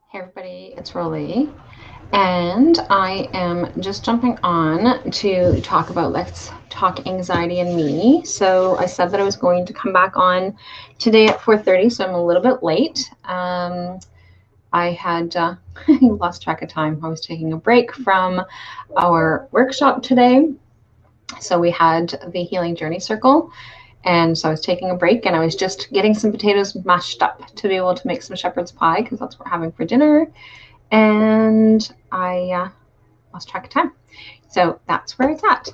Hey everybody, it's Rolly, and I am just jumping on to talk about Let's Talk Anxiety and Me. So I said that I was going to come back on today at 4:30, so I'm a little bit late. I had lost track of time. I was taking a break from our workshop today. So we had the Healing Journey Circle, and so I was taking a break and I was just getting some potatoes mashed up to be able to make some shepherd's pie because that's what we're having for dinner. And I lost track of time. So that's where it's at.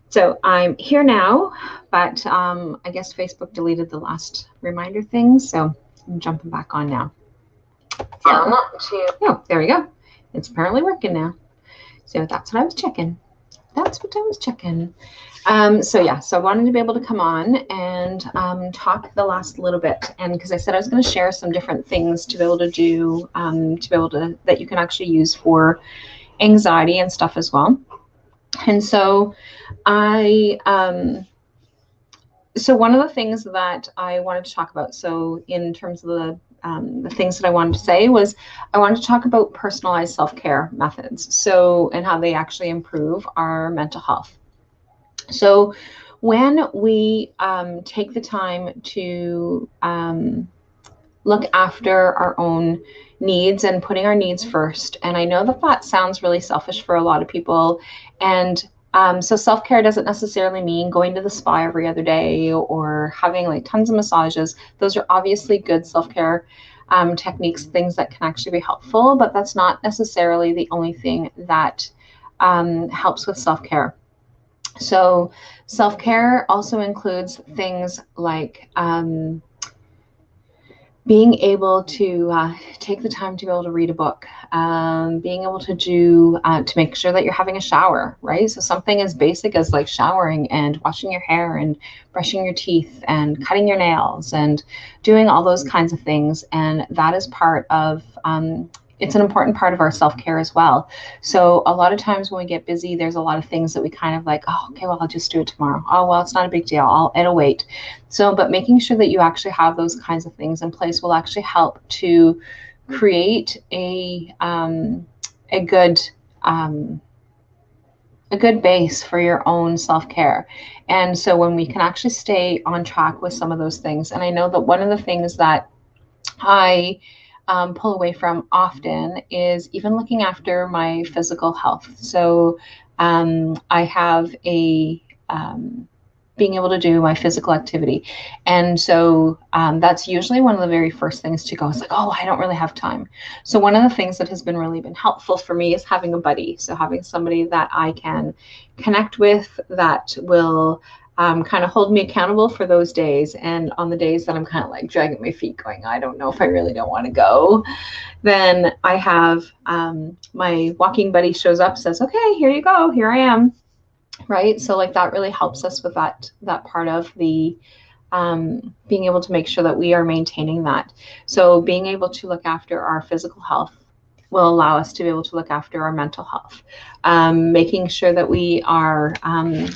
So I'm here now, but I guess Facebook deleted the last reminder thing. So I'm jumping back on now. Oh, there we go. It's apparently working now. So that's what I was checking. That's what I was checking. So I wanted to be able to come on and talk the last little bit, and because I said I was going to share some different things to be able to do, that you can actually use for anxiety and stuff as well. And so I, so one of the things that I wanted to talk about, so in terms of the things that I wanted to say was I wanted to talk about personalized self-care methods, so and how they actually improve our mental health. So when we take the time to look after our own needs and putting our needs first, and I know that that sounds really selfish for a lot of people, and so self-care doesn't necessarily mean going to the spa every other day or having like tons of massages. Those are obviously good self-care techniques, things that can actually be helpful, but that's not necessarily the only thing that helps with self-care. So self-care also includes things like being able to take the time to be able to read a book, being able to do to make sure that you're having a shower, right? So something as basic as like showering and washing your hair and brushing your teeth and cutting your nails and doing all those kinds of things, and that is part of it's an important part of our self-care as well. So a lot of times when we get busy, there's a lot of things that we kind of like, oh, okay, well, I'll just do it tomorrow. Oh, well, it's not a big deal. It'll wait. So, but making sure that you actually have those kinds of things in place will actually help to create a good um, a good base for your own self-care. And so when we can actually stay on track with some of those things, and I know that one of the things that I pull away from often is even looking after my physical health. So I have a being able to do my physical activity. And so that's usually one of the very first things to go. It's like, oh, I don't really have time. So one of the things that has been really been helpful for me is having a buddy. So having somebody that I can connect with that will kind of hold me accountable for those days. And on the days that I'm kind of like dragging my feet going, I don't know if I really don't want to go, then I have my walking buddy shows up, says, okay, here you go, here I am. Right. So like that really helps us with that part of the being able to make sure that we are maintaining that. So being able to look after our physical health will allow us to be able to look after our mental health, making sure that we are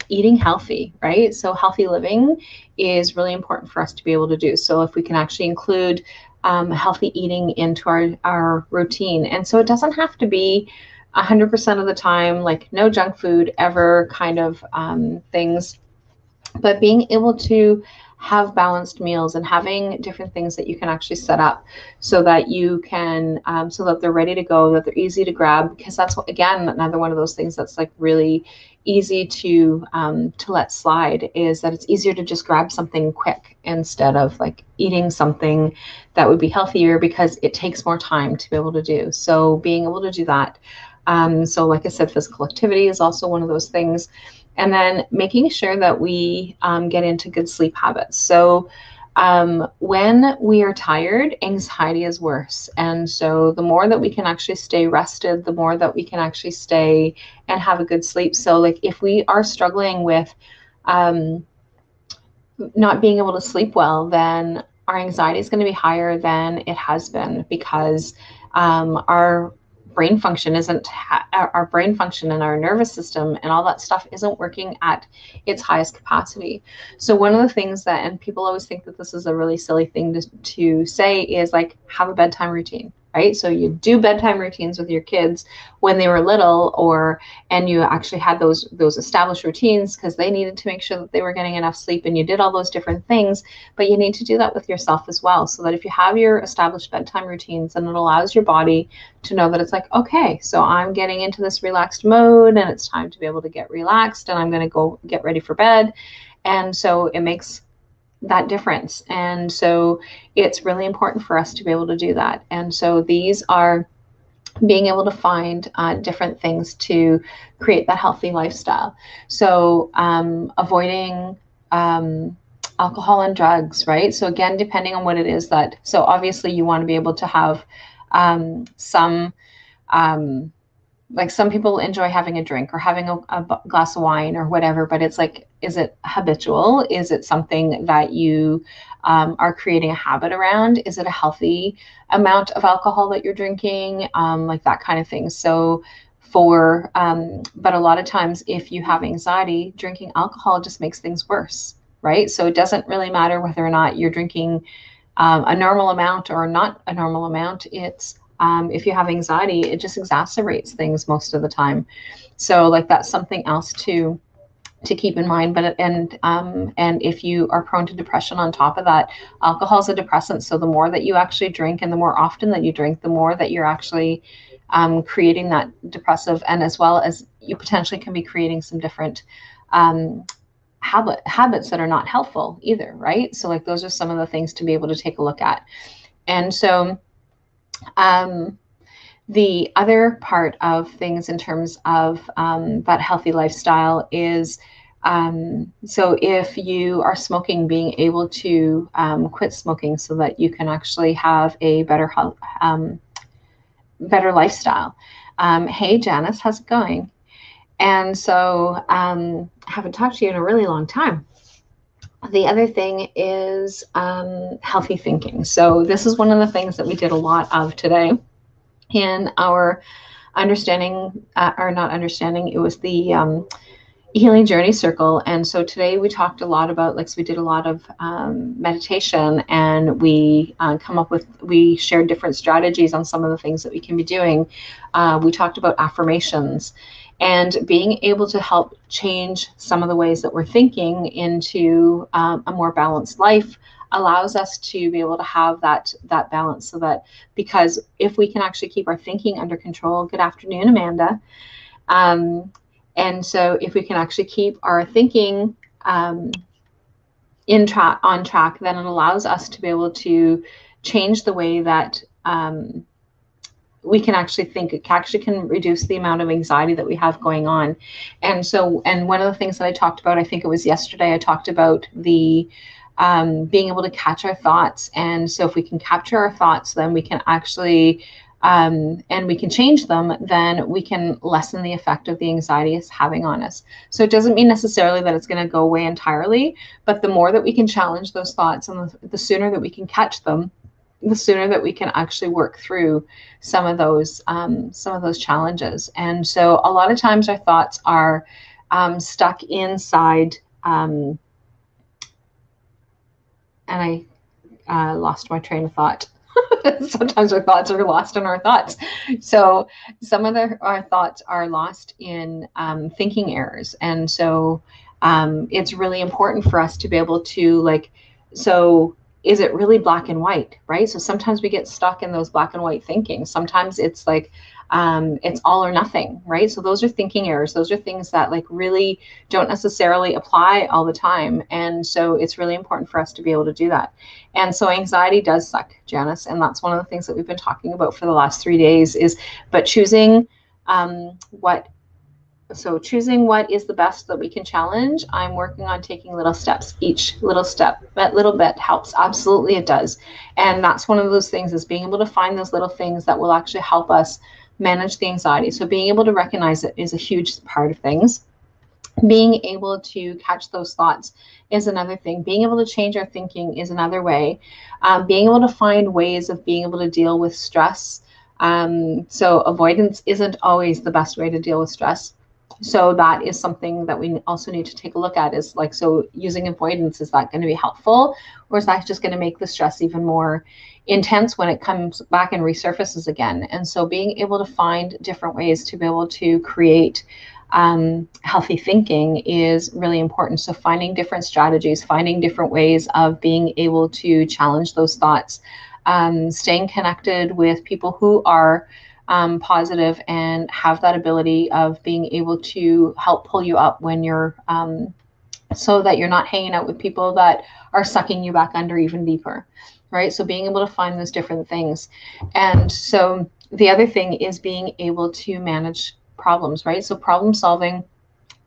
eating healthy, right? So healthy living is really important for us to be able to do. So if we can actually include healthy eating into our routine. And so it doesn't have to be 100% of the time, like no junk food ever kind of things, but being able to have balanced meals and having different things that you can actually set up so that you can so that they're ready to go, that they're easy to grab, because that's what, again, another one of those things that's like really easy to let slide, is that it's easier to just grab something quick instead of like eating something that would be healthier, because it takes more time to be able to do. So being able to do that. So like I said, physical activity is also one of those things. And then making sure that we get into good sleep habits. So when we are tired, anxiety is worse. And so the more that we can actually stay rested, the more that we can actually stay and have a good sleep. So like if we are struggling with not being able to sleep well, then our anxiety is going to be higher than it has been, because our brain function isn't our brain function and our nervous system and all that stuff isn't working at its highest capacity. So one of the things that, and people always think that this is a really silly thing to say, is like have a bedtime routine, right? So you do bedtime routines with your kids when they were little, and you actually had those established routines because they needed to make sure that they were getting enough sleep, and you did all those different things. But you need to do that with yourself as well, so that if you have your established bedtime routines, then it allows your body to know that it's like, okay, so I'm getting into this relaxed mode and it's time to be able to get relaxed, and I'm going to go get ready for bed. And so it makes that difference. And so it's really important for us to be able to do that. And so these are being able to find different things to create that healthy lifestyle. So avoiding alcohol and drugs, right? So again, depending on what it is that, so obviously you want to be able to have some, like some people enjoy having a drink or having a glass of wine or whatever, but it's like, is it habitual? Is it something that you are creating a habit around? Is it a healthy amount of alcohol that you're drinking? Like that kind of thing. So but a lot of times if you have anxiety, drinking alcohol just makes things worse, right? So it doesn't really matter whether or not you're drinking a normal amount or not a normal amount. It's if you have anxiety, it just exacerbates things most of the time. So like that's something else to keep in mind. But and if you are prone to depression on top of that, alcohol is a depressant. So the more that you actually drink and the more often that you drink, the more that you're actually creating that depressive, and as well as you potentially can be creating some different habits that are not helpful either, right? So like those are some of the things to be able to take a look at. And so the other part of things in terms of that healthy lifestyle is, so if you are smoking, being able to quit smoking so that you can actually have a better health, better lifestyle. Hey, Janice, how's it going? And so I haven't talked to you in a really long time. The other thing is healthy thinking. So this is one of the things that we did a lot of today in our understanding, or not understanding, it was the healing journey circle. And so today we talked a lot about, like, so we did a lot of meditation, and we we shared different strategies on some of the things that we can be doing. We talked about affirmations and being able to help change some of the ways that we're thinking into a more balanced life allows us to be able to have that balance. So that, because if we can actually keep our thinking under control, good afternoon, Amanda. And so if we can actually keep our thinking on track, then it allows us to be able to change the way that we can actually think. It actually can reduce the amount of anxiety that we have going on. And so, and one of the things that I talked about, I think it was yesterday, I talked about the being able to catch our thoughts. And so if we can capture our thoughts, then we can actually and we can change them, then we can lessen the effect of the anxiety it's having on us. So it doesn't mean necessarily that it's going to go away entirely, but the more that we can challenge those thoughts, and the sooner that we can catch them, the sooner that we can actually work through some of those challenges. And so a lot of times our thoughts are stuck inside, and I lost my train of thought. Sometimes our thoughts are lost in our thoughts. So some of our thoughts are lost in thinking errors. And so it's really important for us to be able to, like, so is it really black and white, right? So sometimes we get stuck in those black and white thinking. Sometimes it's like, it's all or nothing, right? So those are thinking errors. Those are things that like really don't necessarily apply all the time. And so it's really important for us to be able to do that. And so anxiety does suck, Janice. And that's one of the things that we've been talking about for the last 3 days but choosing choosing what is the best that we can challenge. I'm working on taking little steps. Each little step, that little bit helps. Absolutely, it does. And that's one of those things, is being able to find those little things that will actually help us manage the anxiety. So being able to recognize it is a huge part of things. Being able to catch those thoughts is another thing. Being able to change our thinking is another way. Being able to find ways of being able to deal with stress. So avoidance isn't always the best way to deal with stress. So that is something that we also need to take a look at, is like, so using avoidance, is that going to be helpful, or is that just going to make the stress even more intense when it comes back and resurfaces again? And so being able to find different ways to be able to create healthy thinking is really important. So finding different strategies, finding different ways of being able to challenge those thoughts, staying connected with people who are positive and have that ability of being able to help pull you up when you're so that you're not hanging out with people that are sucking you back under even deeper, right? So being able to find those different things. And so the other thing is being able to manage problems, right? So problem solving,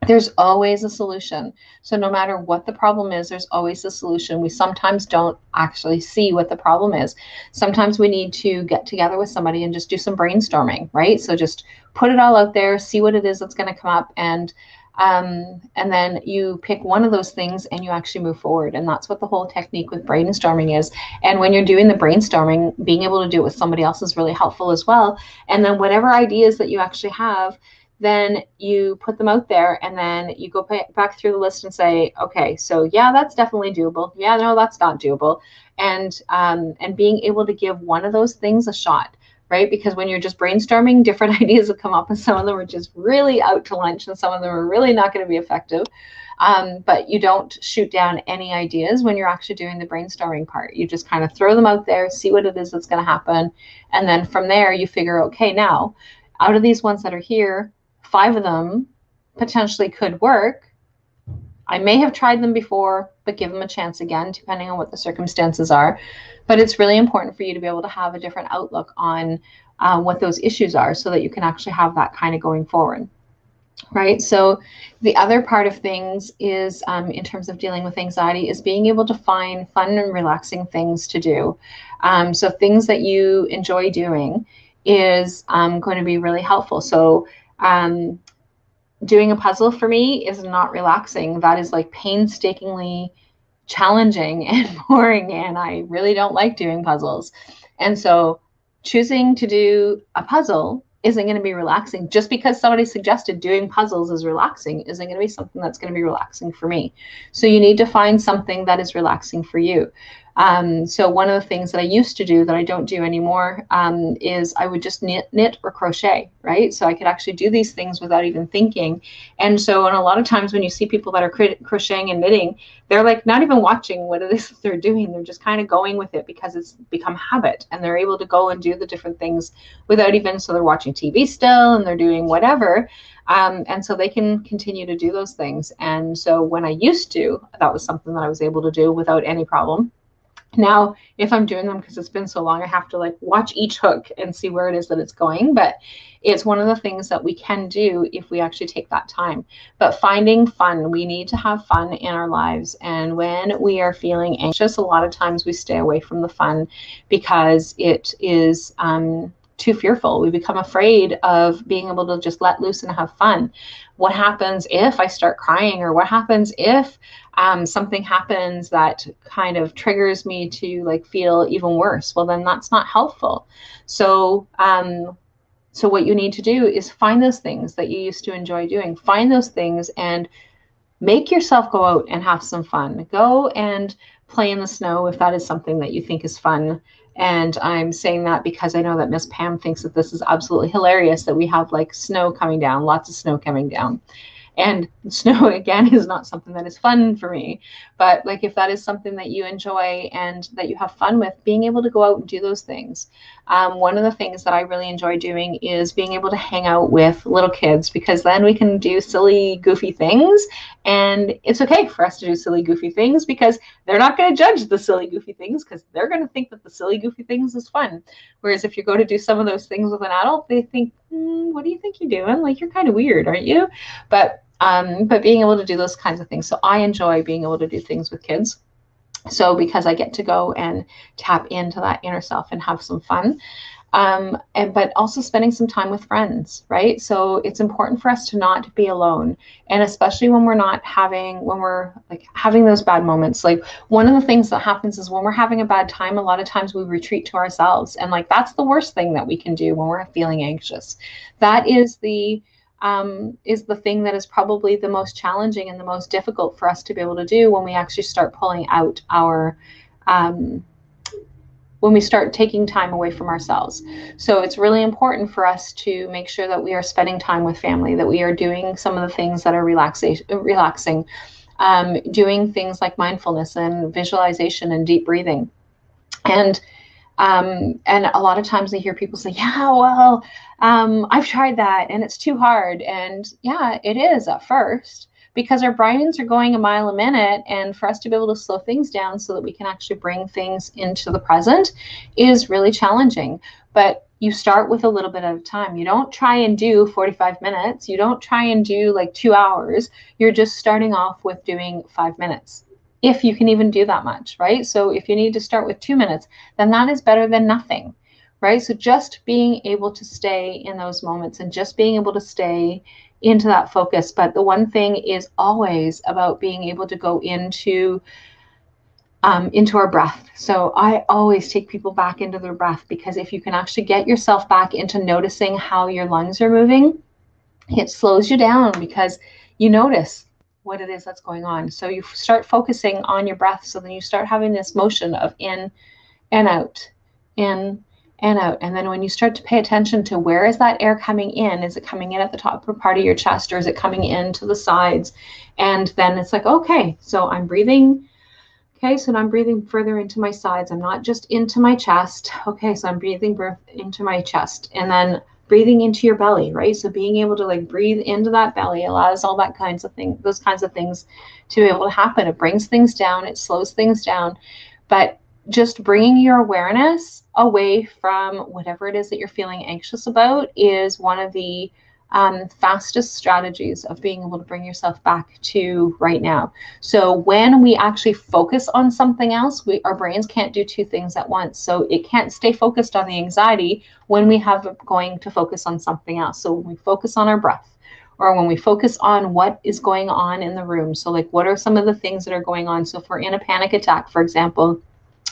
there's always a solution. So no matter what the problem is, there's always a solution. We sometimes don't actually see what the problem is. Sometimes we need to get together with somebody and just do some brainstorming, right? So just put it all out there, see what it is that's going to come up, and then you pick one of those things and you actually move forward. And that's what the whole technique with brainstorming is. And when you're doing the brainstorming, being able to do it with somebody else is really helpful as well. And then whatever ideas that you actually have, then you put them out there, and then you go back through the list and say, okay, so yeah, that's definitely doable. Yeah, no, that's not doable. And being able to give one of those things a shot, right? Because when you're just brainstorming, different ideas will come up, and some of them are just really out to lunch, and some of them are really not going to be effective. But you don't shoot down any ideas when you're actually doing the brainstorming part. You just kind of throw them out there, see what it is that's going to happen. And then from there, you figure, okay, now out of these ones that are here, 5 of them potentially could work. I may have tried them before, but give them a chance again, depending on what the circumstances are. But it's really important for you to be able to have a different outlook on what those issues are, so that you can actually have that kind of going forward. Right. So the other part of things is, in terms of dealing with anxiety, is being able to find fun and relaxing things to do. So things that you enjoy doing is going to be really helpful. So doing a puzzle for me is not relaxing. That is like painstakingly challenging and boring, and I really don't like doing puzzles. And so choosing to do a puzzle isn't going to be relaxing. Just because somebody suggested doing puzzles is relaxing isn't going to be something that's going to be relaxing for me. So you need to find something that is relaxing for you. So one of the things that I used to do that I don't do anymore is I would just knit or crochet, right? So I could actually do these things without even thinking. And so, and a lot of times when you see people that are crocheting and knitting, they're like not even watching what it is that they're doing. They're just kind of going with it because it's become habit, and they're able to go and do the different things without even, so they're watching TV still and they're doing whatever. And so they can continue to do those things. And so when I used to, that was something that I was able to do without any problem. Now, if I'm doing them because it's been so long, I have to like watch each hook and see where it is that it's going. But it's one of the things that we can do if we actually take that time. But finding fun, we need to have fun in our lives. And when we are feeling anxious, a lot of times we stay away from the fun because it is too fearful. We become afraid of being able to just let loose and have fun. What happens if I start crying? Or what happens if something happens that kind of triggers me to like feel even worse? Well, then that's not helpful. So what you need to do is find those things that you used to enjoy doing. Find those things and make yourself go out and have some fun. Go and play in the snow if that is something that you think is fun. And I'm saying that because I know that Miss Pam thinks that this is absolutely hilarious that we have like snow coming down, lots of snow coming down. And snow, again, is not something that is fun for me. But like if that is something that you enjoy and that you have fun with, being able to go out and do those things. One of the things that I really enjoy doing is being able to hang out with little kids, because then we can do silly, goofy things. And it's okay for us to do silly, goofy things because they're not going to judge the silly, goofy things, because they're going to think that the silly, goofy things is fun. Whereas if you go to do some of those things with an adult, they think, what do you think you're doing? Like, you're kind of weird, aren't you? But being able to do those kinds of things. So I enjoy being able to do things with kids. So because I get to go and tap into that inner self and have some fun. But also spending some time with friends, right? So it's important for us to not be alone. And especially when we're like having those bad moments. Like one of the things that happens is when we're having a bad time, a lot of times we retreat to ourselves. And like, that's the worst thing that we can do when we're feeling anxious. That is the is the thing that is probably the most challenging and the most difficult for us to be able to do when we actually start pulling out our when we start taking time away from ourselves. So it's really important for us to make sure that we are spending time with family, that we are doing some of the things that are relaxing, doing things like mindfulness and visualization and deep breathing. And a lot of times I hear people say, yeah, well, I've tried that and it's too hard. And yeah, it is at first, because our brains are going a mile a minute, and for us to be able to slow things down so that we can actually bring things into the present is really challenging. But you start with a little bit at a time. You don't try and do 45 minutes. You don't try and do like 2 hours. You're just starting off with doing 5 minutes, if you can even do that much, right? So if you need to start with 2 minutes, then that is better than nothing, right? So just being able to stay in those moments and just being able to stay into that focus. But the one thing is always about being able to go into our breath. So I always take people back into their breath, because if you can actually get yourself back into noticing how your lungs are moving, it slows you down, because you notice what it is that's going on. So you start focusing on your breath. So then you start having this motion of in and out, in and out. And then when you start to pay attention to where is that air coming in, is it coming in at the top part of your chest, or is it coming into the sides? And then it's like, okay, so I'm breathing. Okay, so now I'm breathing further into my sides. I'm not just into my chest. Okay, so I'm breathing into my chest, and then breathing into your belly, right? So being able to like breathe into that belly allows all that kinds of things, those kinds of things to be able to happen. It brings things down, it slows things down, but just bringing your awareness away from whatever it is that you're feeling anxious about is one of the fastest strategies of being able to bring yourself back to right now. So when we actually focus on something else, our brains can't do two things at once. So it can't stay focused on the anxiety when we have going to focus on something else. So when we focus on our breath, or when we focus on what is going on in the room. So like, what are some of the things that are going on? So if we're in a panic attack, for example,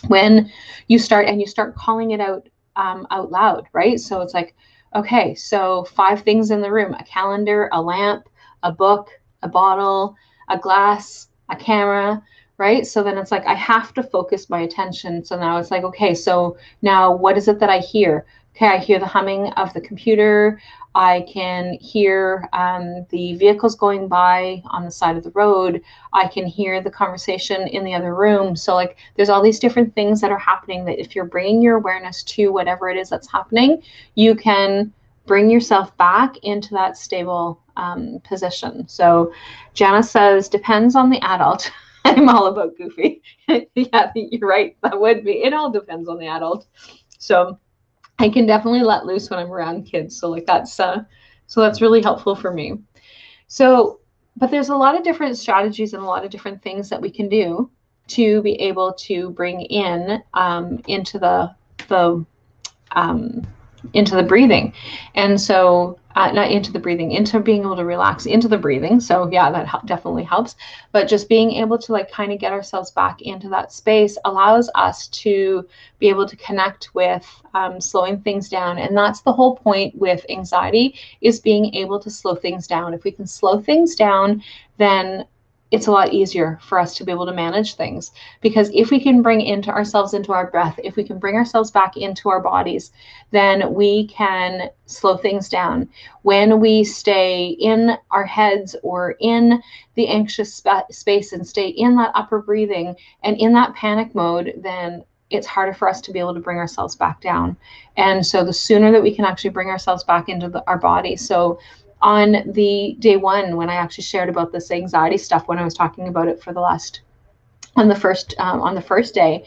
when you start calling it out loud, right? So it's like, okay, so 5 things in the room: a calendar, a lamp, a book, a bottle, a glass, a camera, right? So then it's like, I have to focus my attention. So now it's like, okay, so now what is it that I hear? Okay, I hear the humming of the computer. I can hear the vehicles going by on the side of the road. I can hear the conversation in the other room. So like, there's all these different things that are happening that if you're bringing your awareness to whatever it is that's happening, you can bring yourself back into that stable position. So Jana says, depends on the adult. I'm all about goofy. Yeah, you're right. That would be. It all depends on the adult. So I can definitely let loose when I'm around kids. So like that's really helpful for me. So, but there's a lot of different strategies and a lot of different things that we can do to be able to bring in into the breathing. And so not into the breathing, into being able to relax into the breathing. So yeah, that definitely helps. But just being able to like kind of get ourselves back into that space allows us to be able to connect with slowing things down. And that's the whole point with anxiety, is being able to slow things down. If we can slow things down, then it's a lot easier for us to be able to manage things. Because if we can bring ourselves into our breath, if we can bring ourselves back into our bodies, then we can slow things down. When we stay in our heads or in the anxious space and stay in that upper breathing and in that panic mode, then it's harder for us to be able to bring ourselves back down. And so the sooner that we can actually bring ourselves back into our body. So on the day one, when I actually shared about this anxiety stuff, when I was talking about it for on the first day,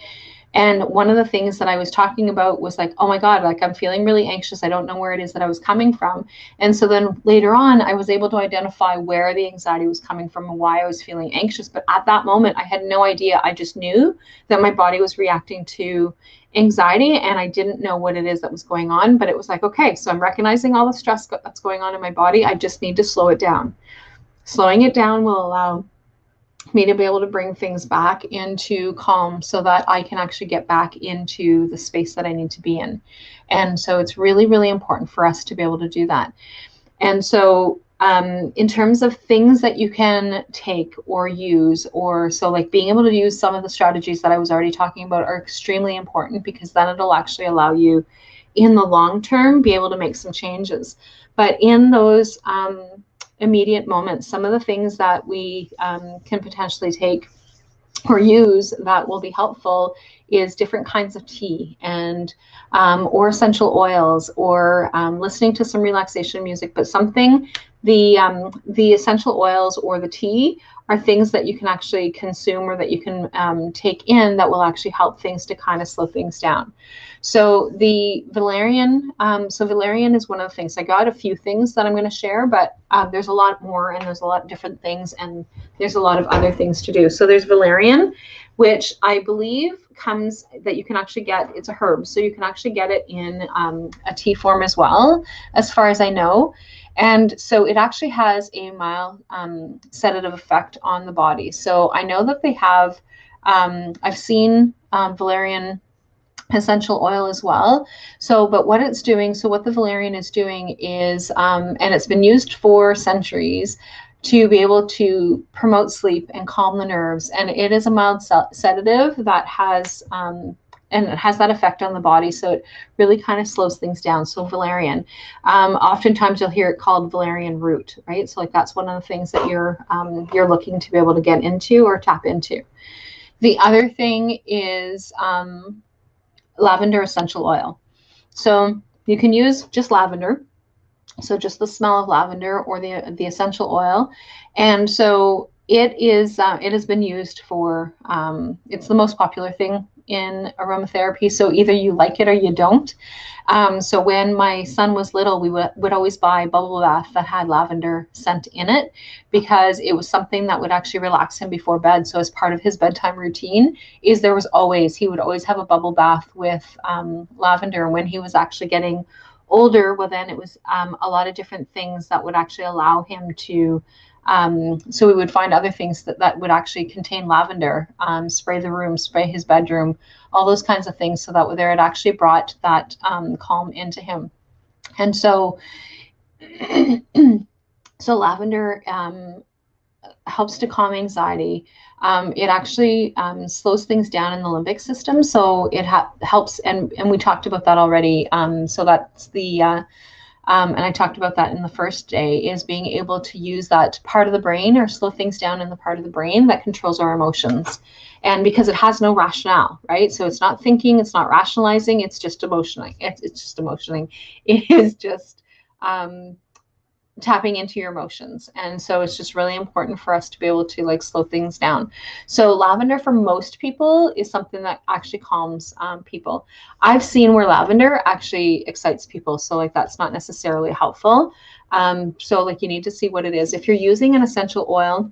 and one of the things that I was talking about was like, oh my God, like I'm feeling really anxious. I don't know where it is that I was coming from. And so then later on, I was able to identify where the anxiety was coming from and why I was feeling anxious. But at that moment, I had no idea. I just knew that my body was reacting to anxiety, and I didn't know what it is that was going on. But it was like, okay, so I'm recognizing all the stress that's going on in my body. I just need to slow it down. Slowing it down will allow me to be able to bring things back into calm so that I can actually get back into the space that I need to be in. And so it's really, really important for us to be able to do that. And so In terms of things that you can take or use, or so like being able to use some of the strategies that I was already talking about are extremely important, because then it'll actually allow you in the long term be able to make some changes. But in those immediate moments, some of the things that we can potentially take or use that will be helpful is different kinds of tea, and or essential oils, or listening to some relaxation music. But something, the essential oils or the tea are things that you can actually consume, or that you can take in, that will actually help things to kind of slow things down. So the valerian, valerian is one of the things. I got a few things that I'm going to share, but there's a lot more, and there's a lot of different things, and there's a lot of other things to do. So there's valerian, which I believe comes, that you can actually get, it's a herb, so you can actually get it in a tea form as well, as far as I know. And so it actually has a mild sedative effect on the body. So I know that they have, I've seen valerian essential oil as well. So, but what it's doing, so what the valerian is doing is, and it's been used for centuries to be able to promote sleep and calm the nerves. And it is a mild sedative that has, and it has that effect on the body. So it really kind of slows things down. So valerian, oftentimes you'll hear it called valerian root, right? So like that's one of the things that you're looking to be able to get into or tap into. The other thing is, lavender essential oil. So you can use just lavender, so just the smell of lavender, or the essential oil. And so it is, it has been used for, it's the most popular thing in aromatherapy. So either you like it or you don't. So when my son was little, we would always buy bubble bath that had lavender scent in it, because it was something that would actually relax him before bed. So as part of his bedtime routine, he would always have a bubble bath with lavender. And when he was actually getting older, well, then it was a lot of different things that would actually allow him to, so we would find other things that would actually contain lavender, spray the room, spray his bedroom, all those kinds of things, so that there it actually brought that calm into him. And so, so lavender helps to calm anxiety. It actually slows things down in the limbic system, so it helps, and we talked about that already. So that's the, and I talked about that in the first day, is being able to use that part of the brain, or slow things down in the part of the brain that controls our emotions. And because it has no rationale, right? So it's not thinking, it's not rationalizing, it's just emotioning. It's just emotioning. It is just tapping into your emotions. And so it's just really important for us to be able to like slow things down. So lavender for most people is something that actually calms people. I've seen where lavender actually excites people. So like that's not necessarily helpful. So like you need to see what it is. If you're using an essential oil,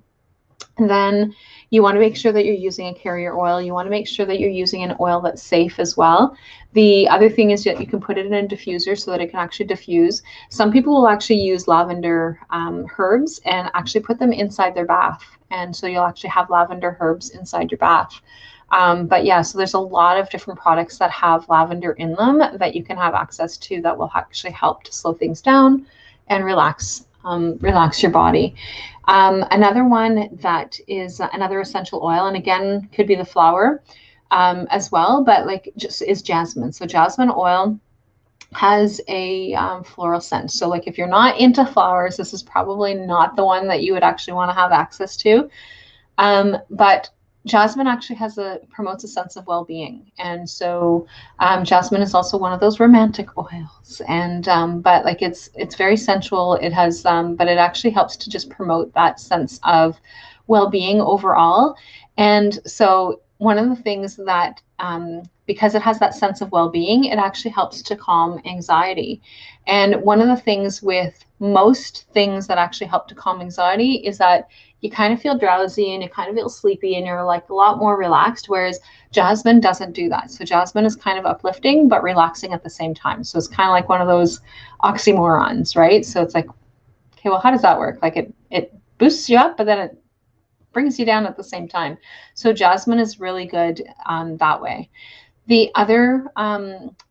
then you want to make sure that you're using a carrier oil. You want to make sure that you're using an oil that's safe as well. The other thing is that you can put it in a diffuser so that it can actually diffuse. Some people will actually use lavender herbs and actually put them inside their bath. And so you'll actually have lavender herbs inside your bath. But yeah, so there's a lot of different products that have lavender in them that you can have access to that will actually help to slow things down and relax your body. Another one that is another essential oil, and again, could be the flower as well, but like just is jasmine. So jasmine oil has a floral scent. So like if you're not into flowers, this is probably not the one that you would actually want to have access to. But jasmine actually promotes a sense of well-being. And so jasmine is also one of those romantic oils. And but like it's very sensual. It has but it actually helps to just promote that sense of well-being overall. And so one of the things that because it has that sense of well-being, it actually helps to calm anxiety. And one of the things with most things that actually help to calm anxiety is that you kind of feel drowsy and you kind of feel sleepy and you're like a lot more relaxed, whereas jasmine doesn't do that. So jasmine is kind of uplifting but relaxing at the same time. So it's kind of like one of those oxymorons, right? So it's like, okay, well, how does that work? Like it boosts you up, but then it brings you down at the same time. So jasmine is really good that way. The other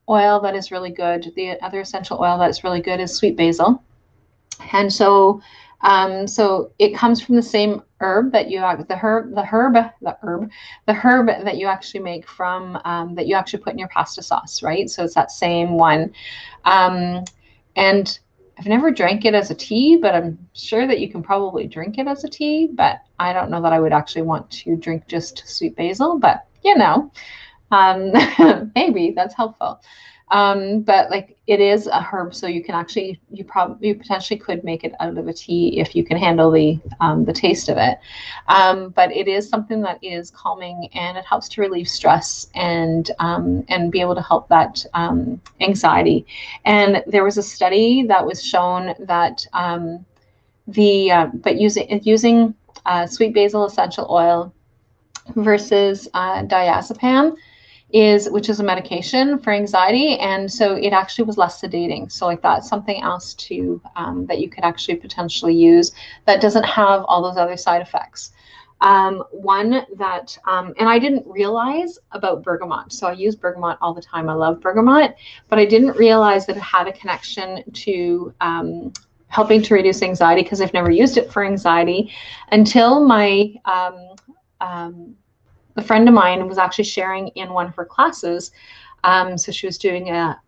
oil that is really good, the other essential oil that's really good is sweet basil. And so it comes from the same herb that you the herb that you actually make from that you actually put in your pasta sauce, right? So it's that same one. Um, and I've never drank it as a tea, but I'm sure that you can probably drink it as a tea. But I don't know that I would actually want to drink just sweet basil. But um, maybe that's helpful. But like it is a herb, so you can actually you potentially could make it out of a tea if you can handle the taste of it. But it is something that is calming and it helps to relieve stress and be able to help that anxiety. And there was a study that was shown that but using sweet basil essential oil versus diazepam which is a medication for anxiety, and so it actually was less sedating. So like that's something else too that you could actually potentially use that doesn't have all those other side effects. One that and I didn't realize about bergamot. So I use bergamot all the time. I love bergamot, but I didn't realize that it had a connection to helping to reduce anxiety because I've never used it for anxiety until my a friend of mine was actually sharing in one of her classes. So she was doing a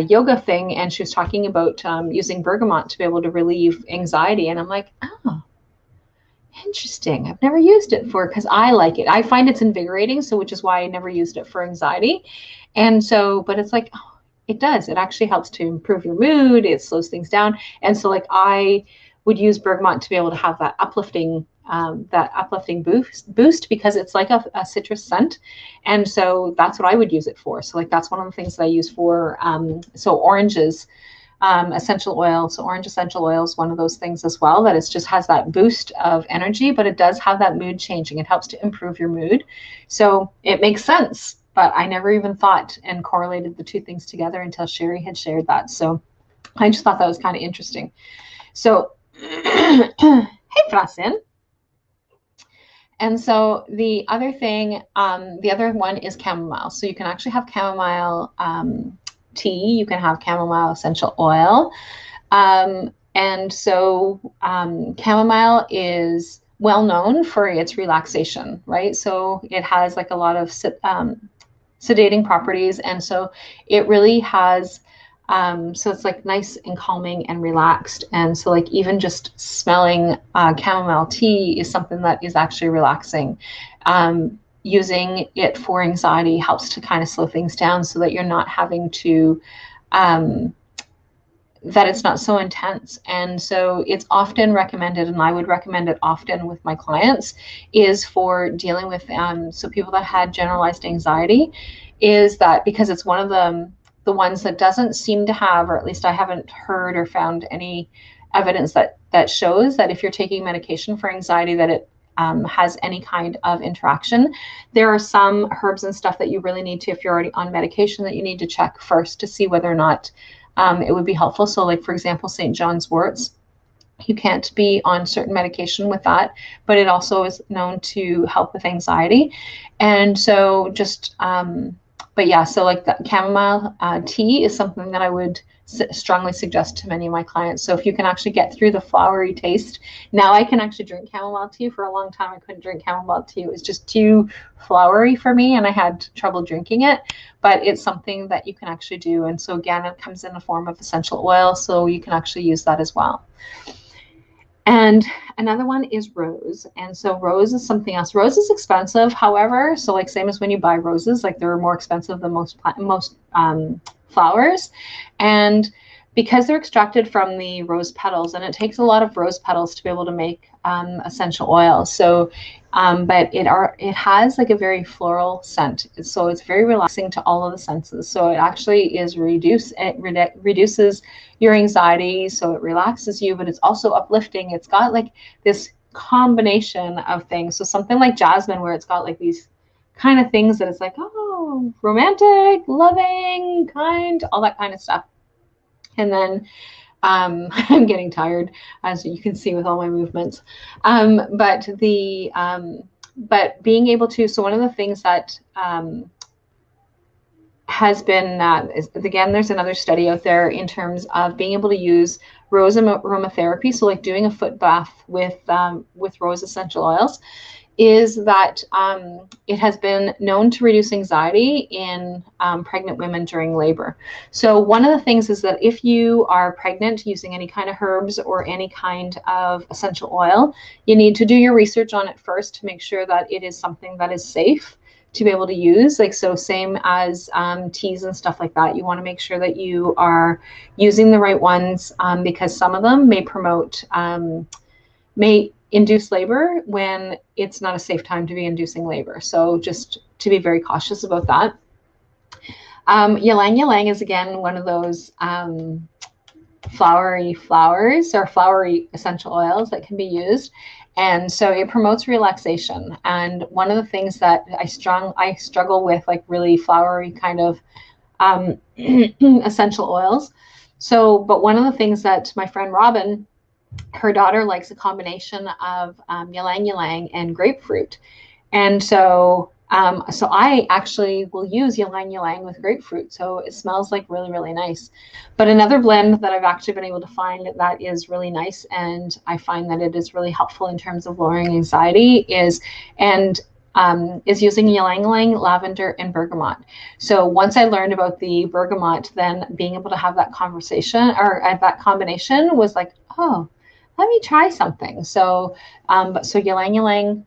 yoga thing and she was talking about using bergamot to be able to relieve anxiety. And I'm like, oh, interesting. I've never used it for because I like it. I find it's invigorating. So which is why I never used it for anxiety. And so, but it's like, oh, it does. It actually helps to improve your mood. It slows things down. And so like I would use bergamot to be able to have that uplifting boost because it's like a citrus scent, and so that's what I would use it for. So like that's one of the things that I use for so oranges essential oil. So orange essential oil is one of those things as well that it just has that boost of energy, but it does have that mood changing. It helps to improve your mood, so it makes sense. But I never even thought and correlated the two things together until Sherry had shared that. So I just thought that was kind of interesting. So hey Francine. And so the other thing, the other one is chamomile. So you can actually have chamomile tea. You can have chamomile essential oil. And so chamomile is well known for its relaxation, right? So it has like a lot of sedating properties. And so it really has so it's like nice and calming and relaxed. And so like even just smelling chamomile tea is something that is actually relaxing. Using it for anxiety helps to kind of slow things down so that you're not having to, that it's not so intense. And so it's often recommended, and I would recommend it often with my clients, is for dealing with, so people that had generalized anxiety, is that because it's one of the ones that doesn't seem to have, or at least I haven't heard or found any evidence that shows that if you're taking medication for anxiety that it has any kind of interaction. There are some herbs and stuff that you really need to, if you're already on medication, that you need to check first to see whether or not it would be helpful. So like, for example, St. John's worts, you can't be on certain medication with that, but it also is known to help with anxiety. And so just, but yeah, so like the chamomile tea is something that I would strongly suggest to many of my clients. So if you can actually get through the flowery taste, now I can actually drink chamomile tea. For a long time, I couldn't drink chamomile tea. It was just too flowery for me and I had trouble drinking it, but it's something that you can actually do. And so again, it comes in the form of essential oil, so you can actually use that as well. And another one is rose. And so rose is something else. Rose is expensive, however, so like same as when you buy roses, like they're more expensive than most flowers. And because they're extracted from the rose petals, and it takes a lot of rose petals to be able to make essential oil. So, but it has like a very floral scent. So it's very relaxing to all of the senses. So it actually reduces your anxiety. So it relaxes you, but it's also uplifting. It's got like this combination of things. So something like jasmine, where it's got like these kind of things that it's like, oh, romantic, loving, kind, all that kind of stuff. And then I'm getting tired, as you can see with all my movements. But being able to, so one of the things that has been, again, there's another study out there in terms of being able to use rose aromatherapy. So like doing a foot bath with rose essential oils, is that it has been known to reduce anxiety in pregnant women during labor. So one of the things is that if you are pregnant using any kind of herbs or any kind of essential oil, you need to do your research on it first to make sure that it is something that is safe to be able to use. Like, so same as teas and stuff like that, you want to make sure that you are using the right ones, because some of them may may induce labor when it's not a safe time to be inducing labor. So just to be very cautious about that. Ylang ylang is again one of those flowery flowers or flowery essential oils that can be used. And so it promotes relaxation. And one of the things that I struggle with, like really flowery kind of essential oils. So, but one of the things that my friend Robin, her daughter likes a combination of ylang ylang and grapefruit. And so so I actually will use ylang ylang with grapefruit. So it smells like really, really nice. But another blend that I've actually been able to find that is really nice, and I find that it is really helpful in terms of lowering anxiety, is using ylang ylang, lavender, and bergamot. So once I learned about the bergamot, then being able to have that conversation or that combination was like, oh, let me try something. So, so ylang ylang,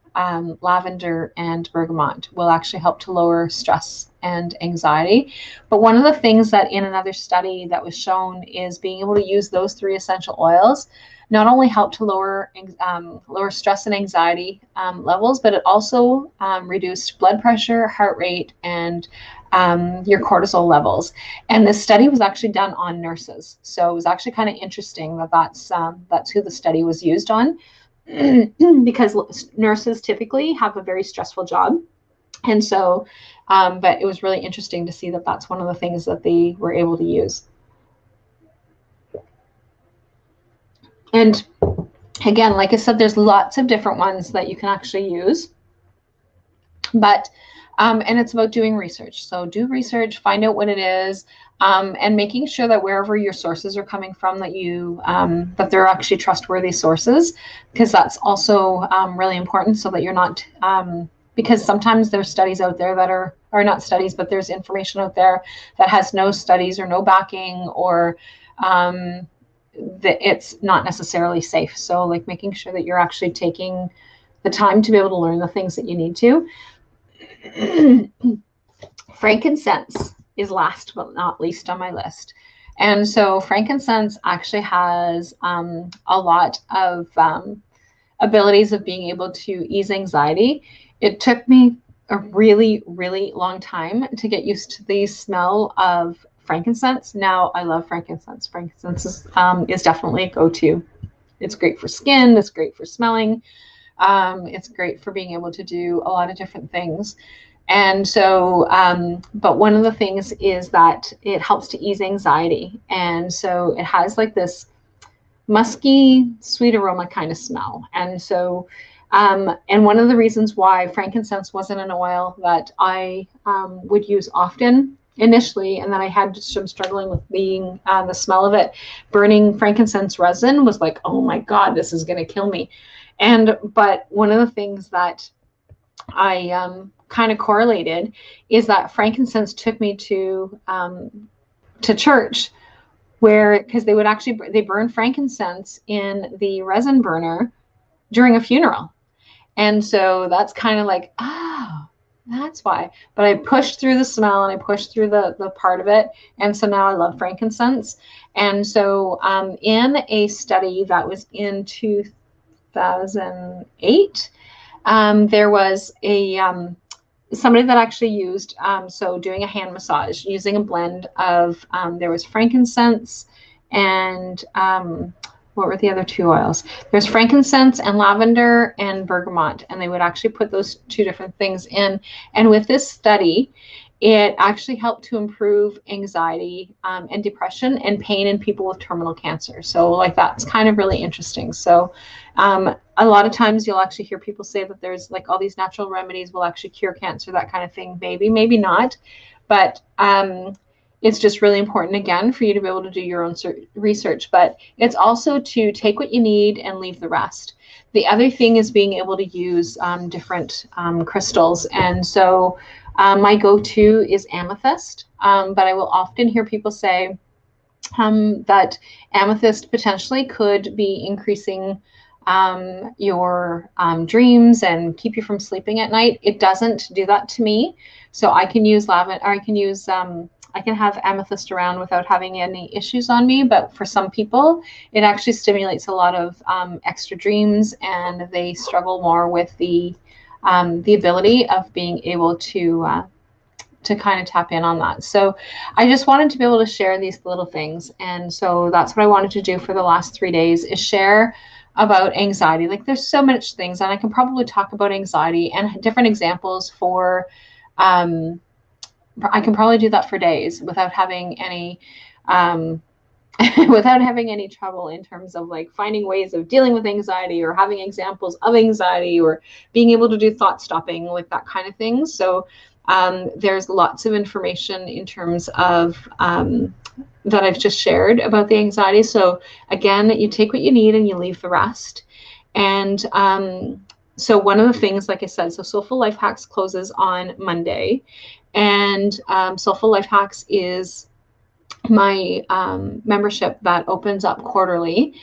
lavender, and bergamot will actually help to lower stress and anxiety. But one of the things that in another study that was shown is being able to use those 3 essential oils not only help to lower stress and anxiety levels, but it also reduced blood pressure, heart rate, and your cortisol levels. And this study was actually done on nurses. So it was actually kind of interesting that that's who the study was used on, because nurses typically have a very stressful job. And so, but it was really interesting to see that that's one of the things that they were able to use. And again, like I said, there's lots of different ones that you can actually use. But and it's about doing research. So do research, find out what it is, and making sure that wherever your sources are coming from, that you that they're actually trustworthy sources, because that's also really important, so that you're not because sometimes there's studies out there that are not studies, but there's information out there that has no studies or no backing, or that it's not necessarily safe. So like making sure that you're actually taking the time to be able to learn the things that you need to. Frankincense is last but not least on my list. And so frankincense actually has a lot of abilities of being able to ease anxiety. It took me a really, really long time to get used to the smell of frankincense. Now I love frankincense. Frankincense is definitely a go-to. It's great for skin. It's great for smelling. It's great for being able to do a lot of different things. And so, but one of the things is that it helps to ease anxiety. And so it has like this musky, sweet aroma kind of smell. And so, and one of the reasons why frankincense wasn't an oil that I would use often initially, and then I had some struggling with being the smell of it. Burning frankincense resin was like, oh my God, this is going to kill me. But one of the things that I kind of correlated is that frankincense took me to church, where, because they burn frankincense in the resin burner during a funeral. And so that's kind of like, oh, that's why. But I pushed through the smell and I pushed through the part of it. And so now I love frankincense. And so in a study that was in 2008, there was somebody that actually used, so doing a hand massage using a blend of, there was frankincense and what were the other 2 oils? There's frankincense and lavender and bergamot, and they would actually put those 2 different things in. And with this study, it actually helped to improve anxiety and depression and pain in people with terminal cancer. So like that's kind of really interesting. So a lot of times you'll actually hear people say that there's like all these natural remedies will actually cure cancer, that kind of thing. Maybe not. But it's just really important, again, for you to be able to do your own research. But it's also to take what you need and leave the rest. The other thing is being able to use different crystals. And so my go-to is amethyst, but I will often hear people say that amethyst potentially could be increasing your dreams and keep you from sleeping at night. It doesn't do that to me. So I can use lavender, or I can have amethyst around without having any issues on me. But for some people, it actually stimulates a lot of extra dreams, and they struggle more with the ability of being able to kind of tap in on that. So I just wanted to be able to share these little things. And so that's what I wanted to do for the last 3 days, is share about anxiety. Like, there's so much things, and I can probably talk about anxiety and different examples for, I can probably do that for days without having any, without having any trouble in terms of like finding ways of dealing with anxiety, or having examples of anxiety, or being able to do thought stopping, like that kind of thing. So there's lots of information in terms of that I've just shared about the anxiety. So again, you take what you need and you leave the rest. And so one of the things, like I said, so Soulful Life Hacks closes on Monday, and Soulful Life Hacks is my membership that opens up quarterly.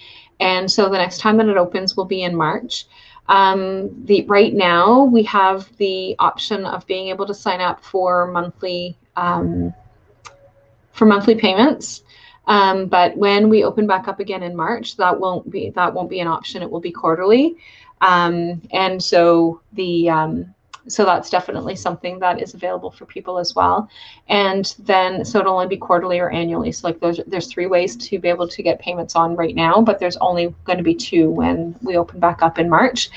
And so the next time that it opens will be in March. Right now we have the option of being able to sign up for monthly payments. But when we open back up again in March, that won't be an option. It will be quarterly. And so so that's definitely something that is available for people as well. And then, so it'll only be quarterly or annually. So like there's 3 ways to be able to get payments on right now, but there's only going to be 2 when we open back up in March.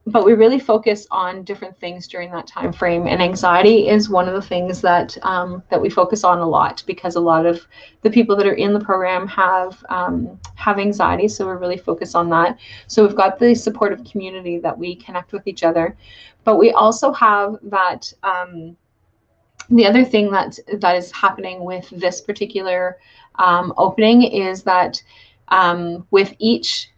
But we really focus on different things during that time frame, and anxiety is one of the things that that we focus on a lot, because a lot of the people that are in the program have anxiety. So we're really focused on that. So we've got the supportive community that we connect with each other, but we also have that. The other thing that is happening with this particular opening is that with each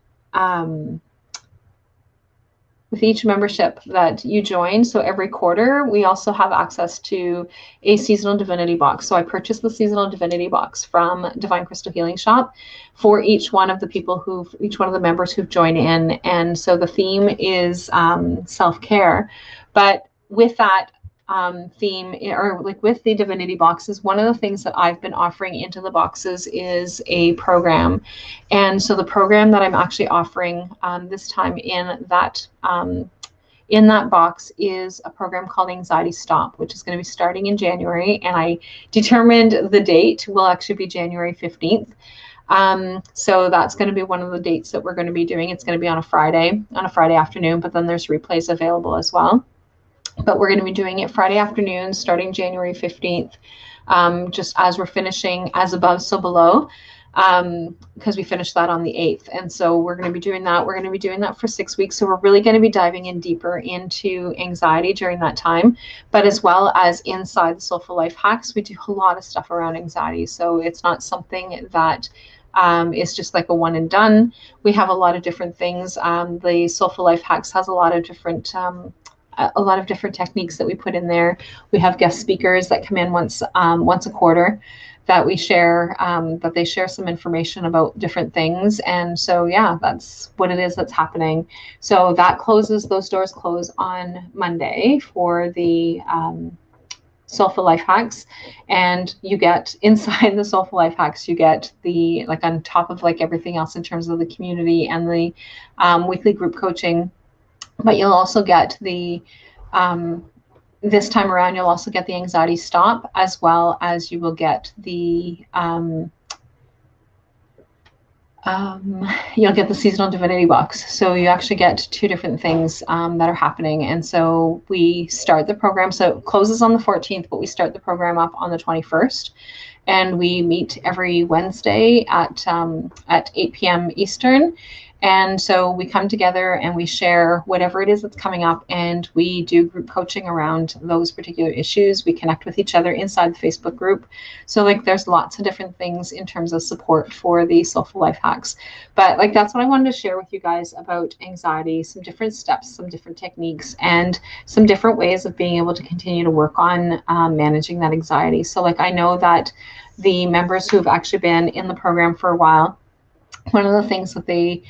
membership that you join, so every quarter, we also have access to a seasonal divinity box. So I purchased the seasonal divinity box from Divine Crystal Healing Shop for each one of the members who've joined in. And so the theme is self-care. But with that theme, or like with the divinity boxes, one of the things that I've been offering into the boxes is a program. And so the program that I'm actually offering this time in that box is a program called Anxiety Stop, which is going to be starting in January. And I determined the date will actually be January 15th. So that's going to be one of the dates that we're going to be doing. It's going to be on a Friday afternoon, but then there's replays available as well. But we're going to be doing it Friday afternoon, starting January 15th, just as we're finishing As Above, So Below, because we finished that on the 8th. And so we're going to be doing that. We're going to be doing that for 6 weeks. So we're really going to be diving in deeper into anxiety during that time, but as well as inside the Soulful Life Hacks, we do a lot of stuff around anxiety. So it's not something that is just like a one and done. We have a lot of different things. The Soulful Life Hacks has a lot of different techniques that we put in there. We have guest speakers that come in once a quarter that we share, that they share some information about different things. And so, yeah, that's what it is that's happening. So those doors close on Monday for the Soulful Life Hacks. And you get inside the Soulful Life Hacks, you get the, like, on top of like everything else in terms of the community and the weekly group coaching. But you'll also get the, this time around, you'll also get the Anxiety Stop, as well as you will get the, you'll get the Seasonal Divinity Box. So you actually get 2 different things that are happening. And so we start the program. So it closes on the 14th, but we start the program up on the 21st. And we meet every Wednesday at 8 p.m. Eastern. And so we come together and we share whatever it is that's coming up, and we do group coaching around those particular issues. We connect with each other inside the Facebook group. So like there's lots of different things in terms of support for the Soulful Life Hacks. But like that's what I wanted to share with you guys about anxiety, some different steps, some different techniques, and some different ways of being able to continue to work on managing that anxiety. So like I know that the members who've actually been in the program for a while, one of the things that they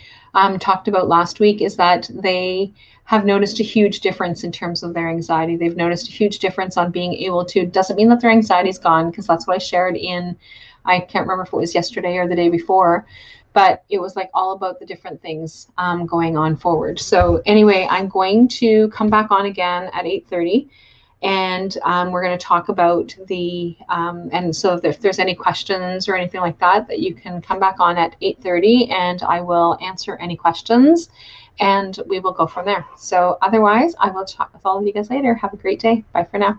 talked about last week is that they have noticed a huge difference in terms of their anxiety. They've noticed a huge difference on being able to, doesn't mean that their anxiety is gone, because that's what I shared in, I can't remember if it was yesterday or the day before, but it was like all about the different things going on forward. So anyway, I'm going to come back on again at 8:30. And we're going to talk about the, and so if there's any questions or anything like that, that you can come back on at 8:30 and I will answer any questions and we will go from there. So otherwise, I will talk with all of you guys later. Have a great day. Bye for now.